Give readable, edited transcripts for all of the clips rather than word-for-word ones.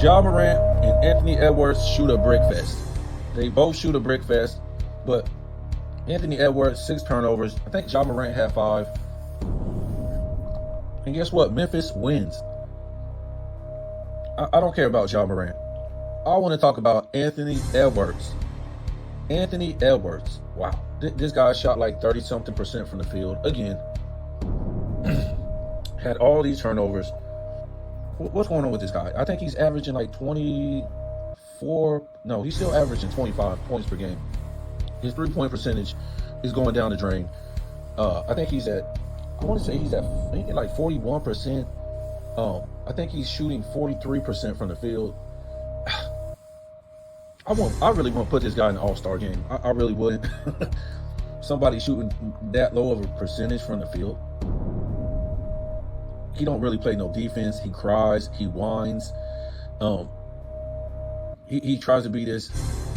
Ja Morant and Anthony Edwards shoot a brick fest. They both shoot a brick fest, but Anthony Edwards, 6 turnovers. I think Ja Morant had 5. And guess what? Memphis wins. I don't care about Ja Morant. I want to talk about Anthony Edwards. Anthony Edwards. Wow. This guy shot like 30-something% from the field. Again, had all these turnovers. What's going on with this guy? I think he's averaging like 24. No, he's still averaging 25 points per game. His 3-point percentage is going down the drain. I think he's at, I want to say he's at like 41%. I think he's shooting 43% from the field. I really want to put this guy in the All-Star game. I really wouldn't. Somebody shooting that low of a percentage from the field. He don't really play no defense. He cries. He whines. He tries to be this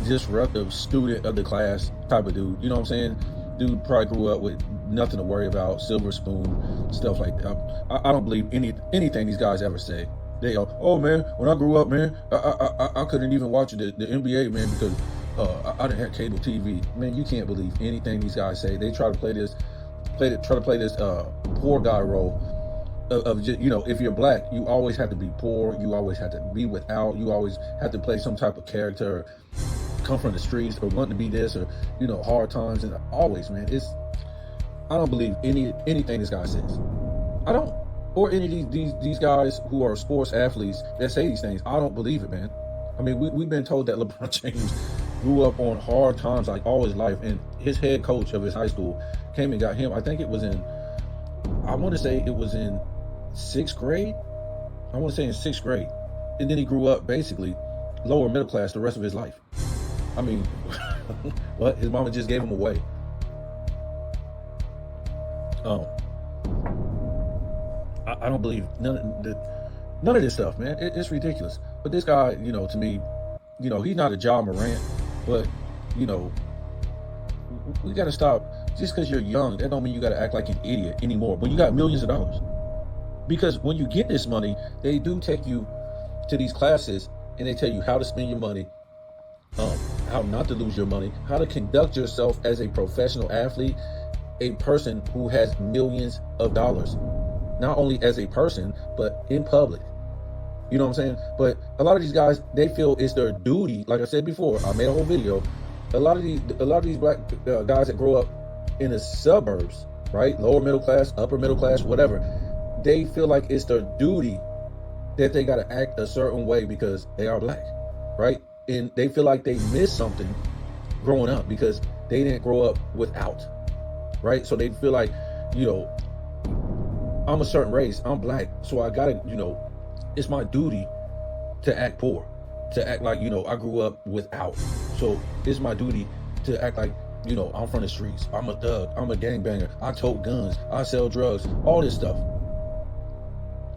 disruptive student of the class type of dude. You know what I'm saying? Dude probably grew up with nothing to worry about, silver spoon, stuff like that. I don't believe anything these guys ever say. They go, oh man, when I grew up, man, I couldn't even watch the NBA, man, because I didn't have cable TV. Man, you can't believe anything these guys say. They try to play this poor guy role of just, you know, if you're black, you always have to be poor, you always have to be without, you always have to play some type of character, or come from the streets, or want to be this, or, you know, hard times, and always, man, I don't believe anything this guy says. I don't. Or any of these guys who are sports athletes that say these things. I don't believe it, man. I mean, we've been told that LeBron James grew up on hard times like all his life, and his head coach of his high school came and got him. I think it was in 6th grade. I want to say in 6th grade. And then he grew up basically lower middle class the rest of his life. I mean, what? His mama just gave him away. I don't believe none of this stuff, man. It's ridiculous. But this guy, you know, to me, you know, he's not a Ja Morant, but, you know, we got to stop. Just because you're young, that don't mean you got to act like an idiot anymore when you got millions of dollars. Because when you get this money, they do take you to these classes and they tell you how to spend your money, how not to lose your money, how to conduct yourself as a professional athlete, a person who has millions of dollars. Not only as a person, but in public. You know what I'm saying? But a lot of these guys, they feel it's their duty. Like I said before, I made a whole video. A lot of these black guys that grow up in the suburbs, right? Lower middle class, upper middle class, whatever. They feel like it's their duty that they got to act a certain way because they are black, right? And they feel like they missed something growing up because they didn't grow up without, right? So they feel like, you know, I'm a certain race, I'm black, so I gotta, you know, it's my duty to act poor, to act like, you know, I grew up without. So it's my duty to act like, you know, I'm from the streets, I'm a thug, I'm a gangbanger, I tote guns, I sell drugs, all this stuff.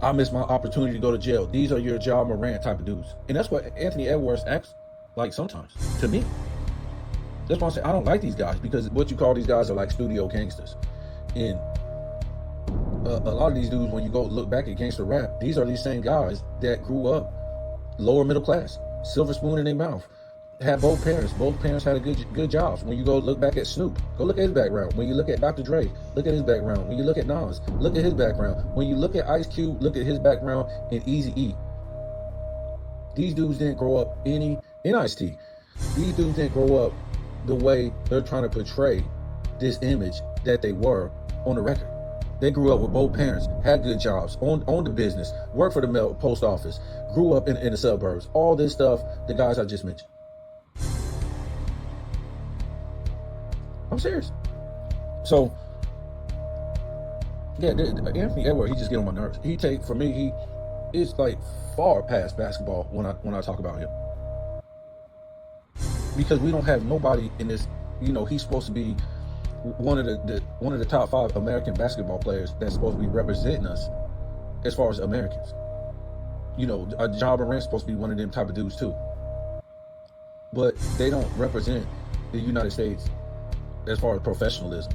I missed my opportunity to go to jail. These are your Ja Morant type of dudes. And that's what Anthony Edwards acts like sometimes, to me. That's why I say I don't like these guys, because what you call these guys are like studio gangsters. And a lot of these dudes, when you go look back at gangster rap, these are these same guys that grew up lower middle class, silver spoon in their mouth, had both parents had a good jobs. When you go look back at Snoop, go look at his background. When you look at Dr. Dre, look at his background. When you look at Nas, look at his background. When you look at Ice Cube, look at his background, and Eazy-E. These dudes didn't grow up in Ice-T. These dudes didn't grow up the way they're trying to portray this image that they were on the record. They grew up with both parents, had good jobs, owned the business, worked for the mail, post office, grew up in the suburbs. All this stuff, the guys I just mentioned. I'm serious. So, yeah, Anthony Edwards, he just get on my nerves. For me, he is like far past basketball when I talk about him. Because we don't have nobody in this, you know, he's supposed to be one of the top 5 American basketball players that's supposed to be representing us as far as Americans. You know, Ja Morant's supposed to be one of them type of dudes too. But they don't represent the United States as far as professionalism.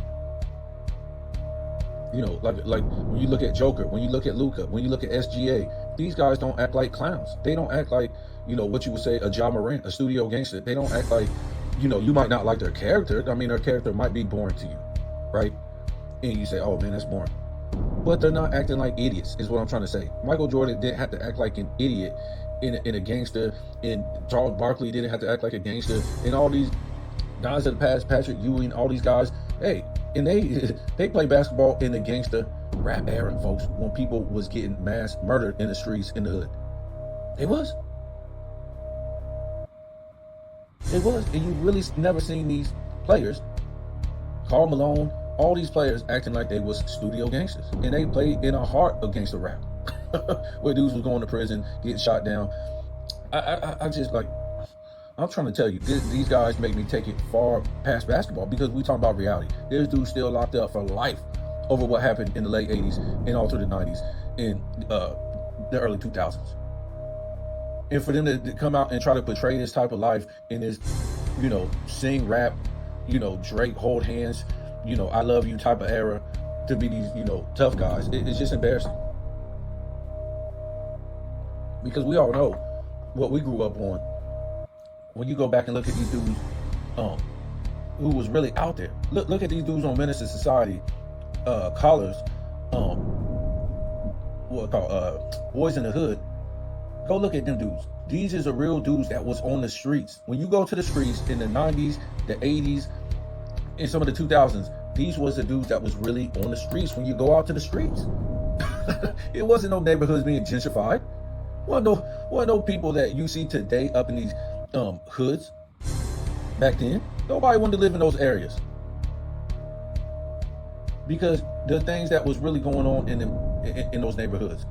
You know, like when you look at Joker, when you look at Luka, when you look at SGA, These guys don't act like clowns. They don't act like, what you would say a Ja Morant, a studio gangster. They don't act like, you might not like their character. I mean, their character might be boring to you, right? And you say, oh man, that's boring. But they're not acting like idiots, is what I'm trying to say. Michael Jordan didn't have to act like an idiot in a gangster, and Charles Barkley didn't have to act like a gangster, and all these guys of the past, Patrick Ewing, all these guys, hey, and they play basketball in the gangster rap era, folks, when people was getting mass murdered in the streets in the hood. It was. And you really never seen these players, Karl Malone, all these players acting like they was studio gangsters, and they played in a heart of gangster rap, where dudes was going to prison, getting shot down. I just like, I'm trying to tell you, these guys make me take it far past basketball, because we talk about reality. There's dudes still locked up for life over what happened in the late 80s and all through the 90s and the early 2000s. And for them to come out and try to portray this type of life in this, sing rap, Drake hold hands, I love you type of era, to be these, tough guys, it's just embarrassing. Because we all know what we grew up on. When you go back and look at these dudes who was really out there. Look at these dudes on Menace to Society, collars, Boys in the Hood. Go look at them dudes. These is the real dudes that was on the streets. When you go to the streets in the 90s, the 80s, and some of the 2000s, these was the dudes that was really on the streets when you go out to the streets. It wasn't no neighborhoods being gentrified. Wasn't no people that you see today up in these hoods. Back then, nobody wanted to live in those areas, because the things that was really going on in those neighborhoods,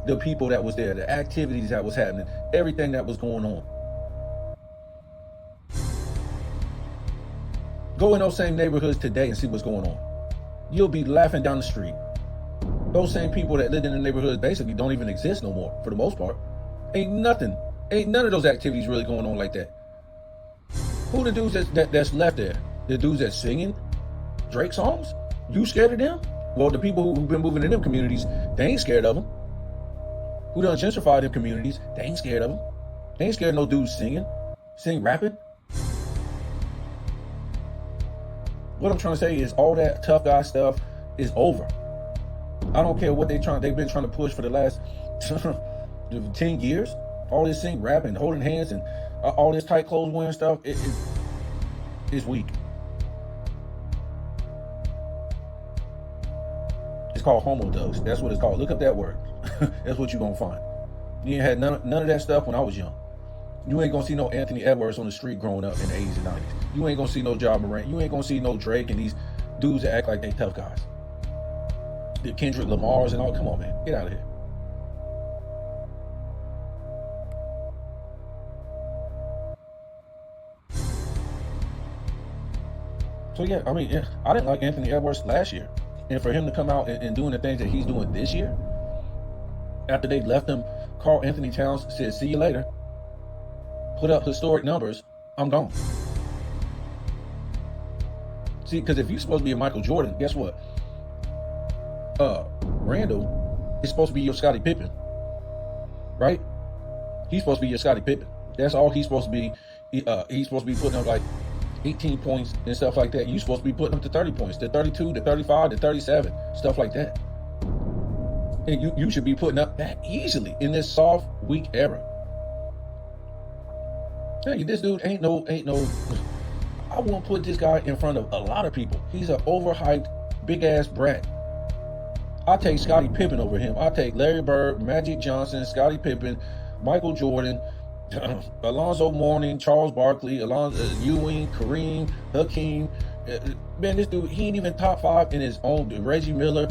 the people that was there, the activities that was happening, everything that was going on. Go in those same neighborhoods today and see what's going on. You'll be laughing down the street. Those same people that lived in the neighborhoods basically don't even exist no more, for the most part. Ain't none of those activities really going on like that. Who the dudes that's left there? The dudes that's singing Drake songs? You scared of them? Well, the people who've been moving in them communities, they ain't scared of them. Who done gentrified them communities, they ain't scared of them. They ain't scared of no dudes sing rapping. What I'm trying to say is all that tough guy stuff is over. I don't care what they've been trying to push for the last 10 years. All this sing rapping, holding hands, and all this tight clothes wearing stuff, it's weak. It's called homo thugs. That's what it's called. Look up that word. That's what you're gonna find. You ain't had none of that stuff when I was young. You ain't gonna see no Anthony Edwards on the street growing up in the 80s and 90s. You ain't gonna see no Ja Morant. You ain't gonna see no Drake and these dudes that act like they tough guys. The Kendrick Lamars and all. Come on, man. Get out of here. So yeah, I mean, I didn't like Anthony Edwards last year. And for him to come out and doing the things that he's doing this year, after they left him, Karl Anthony Towns said, see you later. Put up historic numbers. I'm gone. See, because if you're supposed to be a Michael Jordan, guess what? Randall is supposed to be your Scottie Pippen. Right? He's supposed to be your Scottie Pippen. That's all he's supposed to be. He's supposed to be putting up like 18 points and stuff like that. You're supposed to be putting up to 30 points, to 32, to 35, to 37, stuff like that. And you should be putting up that easily in this soft, weak era. Hey, this dude ain't no. I won't put this guy in front of a lot of people. He's an overhyped, big ass brat. I take Scottie Pippen over him. I take Larry Bird, Magic Johnson, Scottie Pippen, Michael Jordan, Alonzo Mourning, Charles Barkley, Ewing, Kareem, Hakeem. Man, this dude, he ain't even top 5 in his own. Reggie Miller,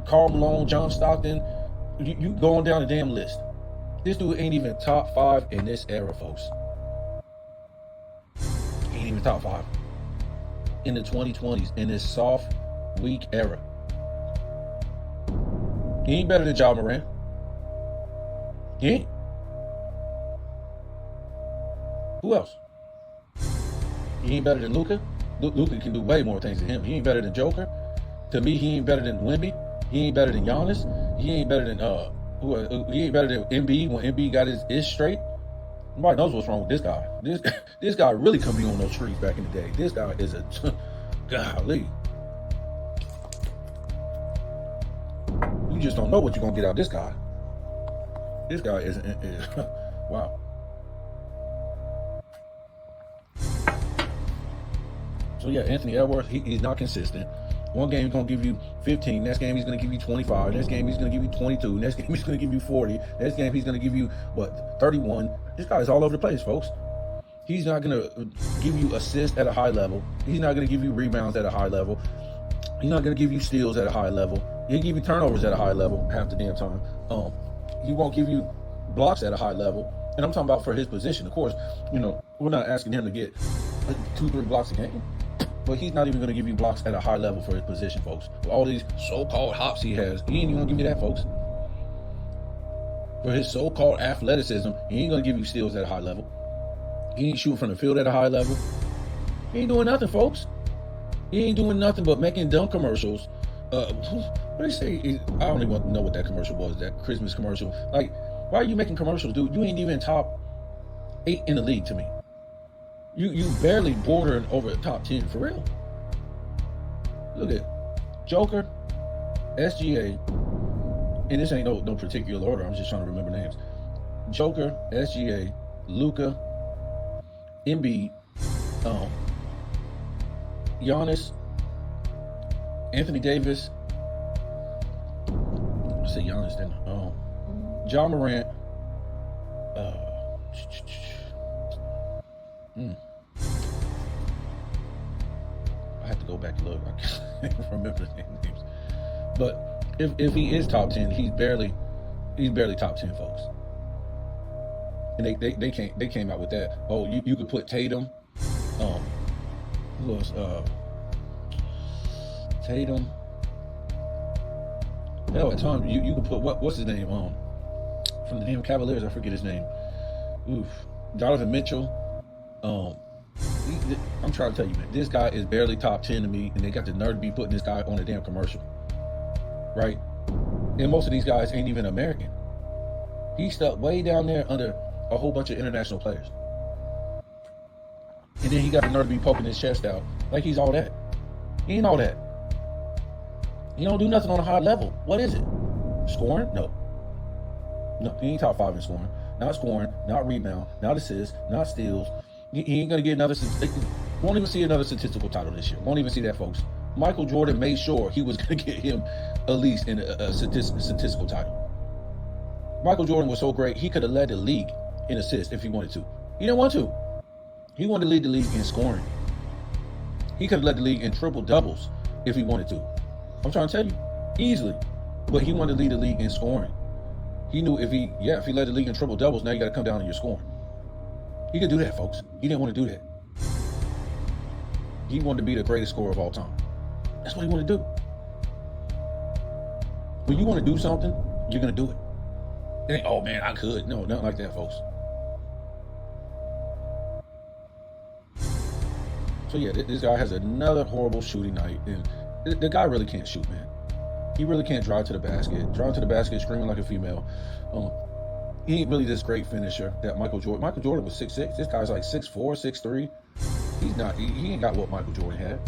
Karl Malone, John Stockton. You going down the damn list. This dude ain't even top 5 in this era, folks. He ain't even top 5 in the 2020s in this soft, weak era. He ain't better than Ja Morant. He ain't. Who else? He ain't better than Luka. Luka can do way more things than him. He ain't better than Joker. To me, he ain't better than Wemby. He ain't better than Giannis. He ain't better than He ain't better than MB when MB got his ish straight. Nobody knows what's wrong with this guy. This guy really could be on those streets back in the day. This guy is a golly. You just don't know what you're gonna get out of this guy. This guy is wow. So yeah, Anthony Edwards, he's not consistent. One game he's gonna give you 15. Next game he's gonna give you 25. Next game he's gonna give you 22. Next game he's gonna give you 40. Next game he's gonna give you 31. This guy is all over the place, folks. He's not gonna give you assists at a high level. He's not gonna give you rebounds at a high level. He's not gonna give you steals at a high level. He'll give you turnovers at a high level half the damn time. He won't give you blocks at a high level. And I'm talking about for his position. Of course, we're not asking him to get 2-3 blocks a game. But he's not even going to give you blocks at a high level for his position, folks. With all these so-called hops he has, he ain't even going to give you that, folks. For his so-called athleticism, he ain't going to give you steals at a high level. He ain't shooting from the field at a high level. He ain't doing nothing, folks. He ain't doing nothing but making dumb commercials. What do you say? I don't even know what that commercial was, that Christmas commercial. Like, why are you making commercials, dude? You ain't even top 8 in the league to me. You barely bordering over the top 10, for real. Look at Joker, SGA, and this ain't no particular order. I'm just trying to remember names. Joker, SGA, Luka, Embiid, Giannis, Anthony Davis. I say Giannis, then. Ja Morant. I have to go back and look. I can't remember the names. But if he is top 10, he's barely top 10, folks. And they came out with that. Oh, you could put Tatum. Who else? Tatum. Hell, at times you could put what's his name? From the damn Cavaliers, I forget his name. Oof. Donovan Mitchell. I'm trying to tell you, man, this guy is barely top 10 to me, and they got the nerve to be putting this guy on a damn commercial, right? And most of these guys ain't even American. He's stuck way down there under a whole bunch of international players. And then he got the nerve to be poking his chest out like he's all that. He ain't all that. He don't do nothing on a high level. What is it? Scoring? No, he ain't top 5 in scoring. Not scoring, not rebound, not assists, not steals. He ain't gonna get won't even see another statistical title this year. Won't even see that, folks. Michael Jordan made sure he was gonna get him at least in a statistical title. Michael Jordan was so great, he could have led the league in assists if he wanted to. He didn't want to. He wanted to lead the league in scoring. He could have led the league in triple doubles if he wanted to. I'm trying to tell you, easily. But he wanted to lead the league in scoring. He knew if he led the league in triple doubles, now you got to come down on your scoring. He could do that, folks. He didn't want to do that. He wanted to be the greatest scorer of all time. That's what he wanted to do. When you want to do something, you're going to do it. It ain't, oh man, I could. No, nothing like that, folks. So yeah, this guy has another horrible shooting night. And the guy really can't shoot, man. He really can't drive to the basket. Drive to the basket screaming like a female. He ain't really this great finisher that Michael Jordan. Michael Jordan was 6'6". This guy's like 6'4", 6'3". He's not. He ain't got what Michael Jordan had.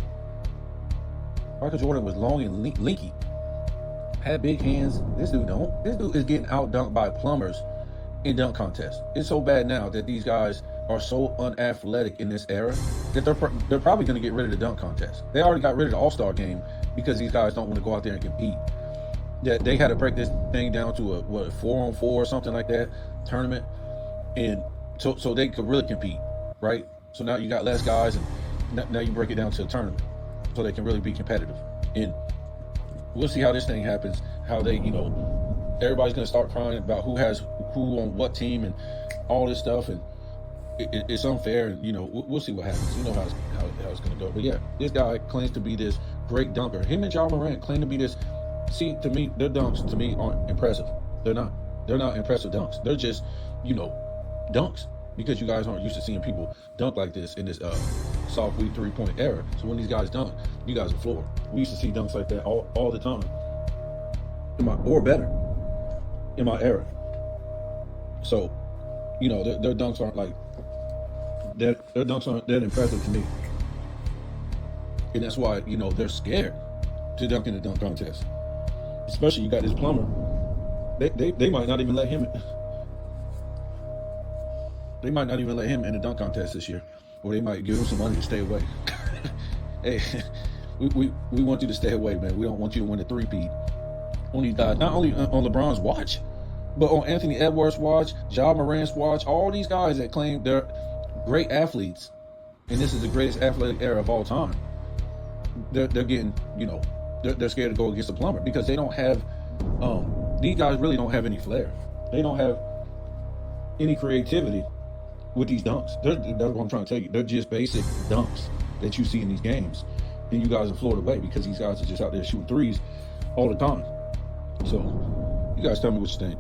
Michael Jordan was long and linky. Had big hands. This dude don't. This dude is getting out-dunked by plumbers in dunk contests. It's so bad now that these guys are so unathletic in this era that they're probably going to get rid of the dunk contest. They already got rid of the All-Star game because these guys don't want to go out there and compete. That they had to break this thing down to a 4-on-4 or something like that tournament, and so they could really compete, right? So now you got less guys, and now you break it down to a tournament so they can really be competitive. And we'll see how this thing happens. How they, everybody's going to start crying about who has who on what team and all this stuff, and it's unfair. And we'll see what happens. You know how it's going to go. But yeah, this guy claims to be this great dunker. Him and Ja Morant claim to be this. See, to me, their dunks to me aren't impressive. They're not. They're not impressive dunks. They're just, dunks. Because you guys aren't used to seeing people dunk like this in this soft, weak 3-point era. So when these guys dunk, you guys are floored. We used to see dunks like that all the time. Or better. in my era. So, you know, their dunks aren't like their dunks aren't that impressive to me, and that's why, you know, they're scared to dunk in the dunk contest. Especially you got this plumber. They might not even let him. They might not even let him in the dunk contest this year, or they might give him some money to stay away. Hey, we want you to stay away, man. We don't want you to win the three-peat on these guys. Not only on LeBron's watch, but on Anthony Edwards' watch, Ja Morant's watch. All these guys that claim they're great athletes, and this is the greatest athletic era of all time. They're getting, you know, they're scared to go against the plumber because they don't have. These guys really don't have any flair. They don't have any creativity with these dunks. That's what I'm trying to tell you. They're just basic dunks that you see in these games, and you guys are floated away because these guys are just out there shooting threes all the time. So, you guys tell me what you think.